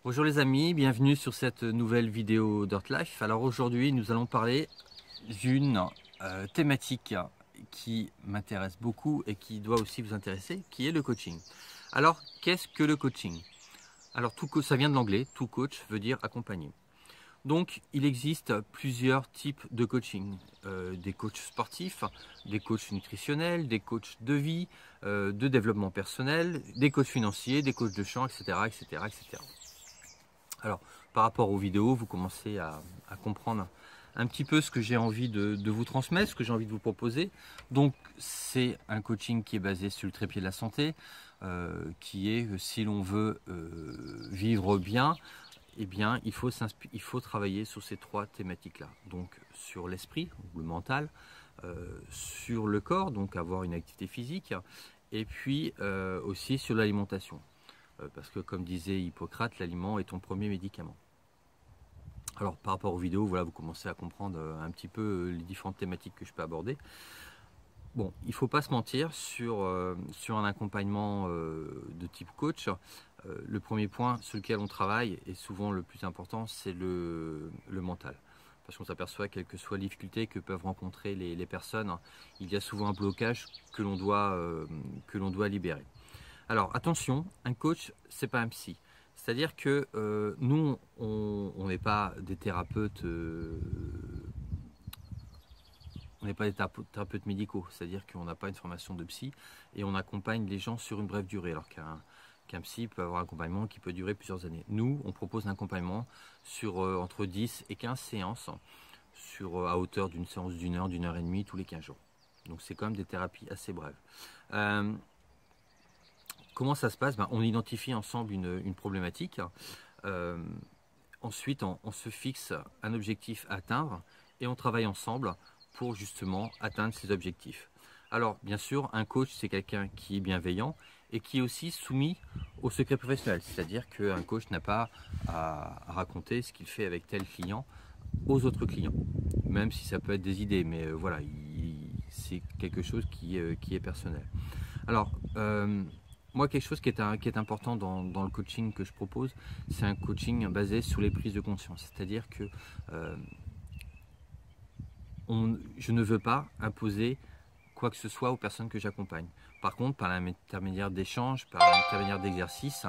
Bonjour les amis, bienvenue sur cette nouvelle vidéo Dirtlife. Alors aujourd'hui nous allons parler d'une thématique qui m'intéresse beaucoup et qui doit aussi vous intéresser, qui est le coaching. Alors qu'est-ce que le coaching? Alors ça vient de l'anglais, to coach veut dire accompagner. Donc il existe plusieurs types de coaching, des coachs sportifs, des coachs nutritionnels, des coachs de vie, de développement personnel, des coachs financiers, des coachs de chant, etc. etc., etc. Alors, par rapport aux vidéos, vous commencez à comprendre un petit peu ce que j'ai envie de vous transmettre, ce que j'ai envie de vous proposer. Donc, c'est un coaching qui est basé sur le trépied de la santé, qui est, si l'on veut vivre bien, eh bien, il faut travailler sur ces trois thématiques-là. Donc, sur l'esprit, le mental, sur le corps, donc avoir une activité physique, et puis aussi sur l'alimentation. Parce que comme disait Hippocrate, l'aliment est ton premier médicament. Alors par rapport aux vidéos, voilà, vous commencez à comprendre un petit peu les différentes thématiques que je peux aborder. Bon, il ne faut pas se mentir sur un accompagnement de type coach. Le premier point sur lequel on travaille, et souvent le plus important, c'est le mental. Parce qu'on s'aperçoit, quelles que soient les difficultés que peuvent rencontrer les personnes, il y a souvent un blocage que l'on doit libérer. Alors attention, un coach, c'est pas un psy. C'est-à-dire que nous, on n'est pas des thérapeutes, on n'est pas des thérapeutes médicaux. C'est-à-dire qu'on n'a pas une formation de psy et on accompagne les gens sur une brève durée. Alors qu'un psy peut avoir un accompagnement qui peut durer plusieurs années. Nous, on propose un accompagnement sur entre 10 et 15 séances, à hauteur d'une séance d'une heure et demie tous les 15 jours. Donc c'est quand même des thérapies assez brèves. Comment ça se passe? On identifie ensemble une problématique. Ensuite, on se fixe un objectif à atteindre et on travaille ensemble pour justement atteindre ces objectifs. Alors, bien sûr, un coach, c'est quelqu'un qui est bienveillant et qui est aussi soumis au secret professionnel. C'est-à-dire qu'un coach n'a pas à raconter ce qu'il fait avec tel client aux autres clients, même si ça peut être des idées, mais voilà, c'est quelque chose qui est personnel. Alors, moi, quelque chose qui est important dans le coaching que je propose, c'est un coaching basé sur les prises de conscience. C'est-à-dire que je ne veux pas imposer quoi que ce soit aux personnes que j'accompagne. Par contre, par l'intermédiaire d'échanges, par l'intermédiaire d'exercices,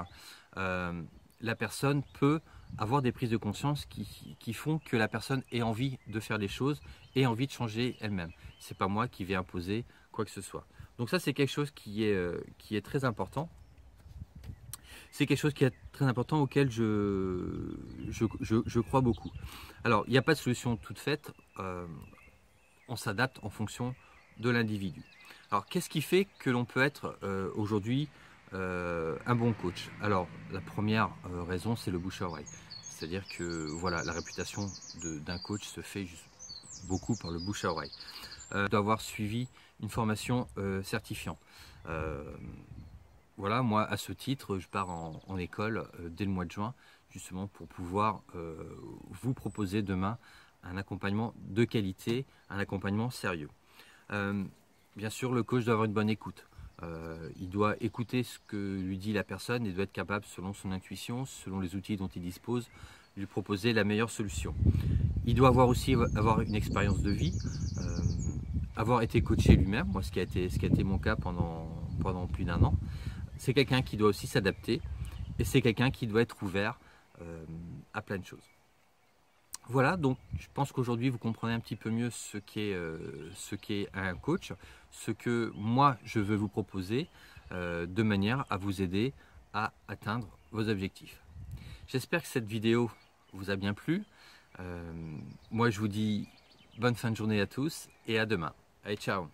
la personne peut avoir des prises de conscience qui font que la personne ait envie de faire les choses et envie de changer elle-même. C'est pas moi qui vais imposer quoi que ce soit. Donc ça, c'est quelque chose qui est très important. C'est quelque chose qui est très important auquel je crois beaucoup. Alors, il n'y a pas de solution toute faite. On s'adapte en fonction de l'individu. Alors, qu'est-ce qui fait que l'on peut être aujourd'hui un bon coach? Alors, la première raison, c'est le bouche à oreille. C'est-à-dire que voilà, la réputation d'un coach se fait beaucoup par le bouche à oreille. Doit avoir suivi une formation certifiante. Voilà, moi à ce titre, je pars en école dès le mois de juin, justement pour pouvoir vous proposer demain un accompagnement de qualité, un accompagnement sérieux. Bien sûr, le coach doit avoir une bonne écoute. Il doit écouter ce que lui dit la personne et doit être capable, selon son intuition, selon les outils dont il dispose, de lui proposer la meilleure solution. Il doit aussi avoir une expérience de vie, avoir été coaché lui-même, moi ce qui a été mon cas pendant plus d'un an. C'est quelqu'un qui doit aussi s'adapter et c'est quelqu'un qui doit être ouvert à plein de choses. Voilà, donc je pense qu'aujourd'hui vous comprenez un petit peu mieux ce qu'est un coach, ce que moi je veux vous proposer de manière à vous aider à atteindre vos objectifs. J'espère que cette vidéo vous a bien plu. Moi je vous dis bonne fin de journée à tous et à demain. Allez, ciao!